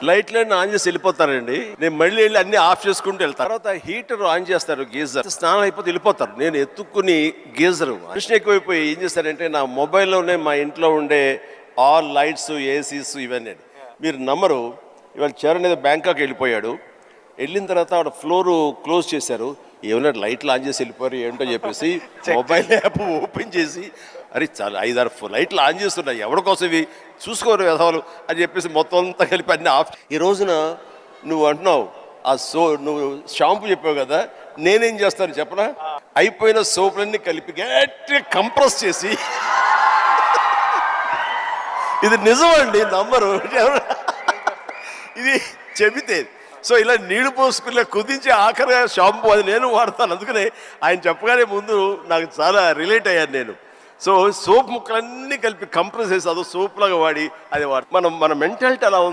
లైట్లన్నీ on చేసి వెళ్ళిపోతారండి. నేను మళ్ళీ వెళ్ళి అన్ని ఆఫ్ చేసుకుంటూ వెళ్తాను. తర్వాత హీటర్ ఆన్ చేస్తారు, గీజర్. స్నానం అయిపోతే వెళ్ళిపోతారు. నేను ఎత్తుక్కుని గీజర్ కృష్ణ ఎక్కువైపోయి ఏం చేస్తారంటే నా మొబైల్లోనే మా ఇంట్లో ఉండే ఆల్ లైట్స్, ఏసీస్ ఇవన్నీ. మీరు నమ్మరు, ఇవాళ చరణ్ ఏదో బ్యాంకాక్ వెళ్ళిపోయాడు. వెళ్ళిన తర్వాత ఆవిడ ఫ్లోర్ క్లోజ్ చేశారు. ఏమన్నా లైట్లు ఆన్ చేసి వెళ్ళిపోయారు ఏంటో చెప్పేసి మొబైల్ యాప్ ఓపెన్ చేసి, అరే చాలా 5-6 లైట్లు ఆన్ చేస్తున్నాయి, ఎవరి కోసం ఇవి చూసుకోరు వ్యధవాలు అని చెప్పేసి మొత్తం అంతా కలిపి అన్ని ఆఫ్. ఈ రోజున నువ్వు అంటున్నావు నువ్వు షాంపూ చెప్పావు కదా, నేనేం చేస్తాను చెప్పనా, అయిపోయిన సోపులన్నీ కలిపి గట్టిగా కంప్రెస్ చేసి ఇది నిజమండి, నమ్మరు, ఇది చెబితే. సో ఇలా నీళ్లు పోసుకునే కుదించి ఆఖరి షాంపూ అది నేను వాడతాను. అందుకనే ఆయన చెప్పగానే ముందు నాకు చాలా రిలేట్ అయ్యాను నేను. సో సోప్ ముక్కలన్నీ కలిపి కంప్రెస్ చేసి అదో సోప్ లాగా వాడి అది మన మెంటాలిటీ అలా ఉంది.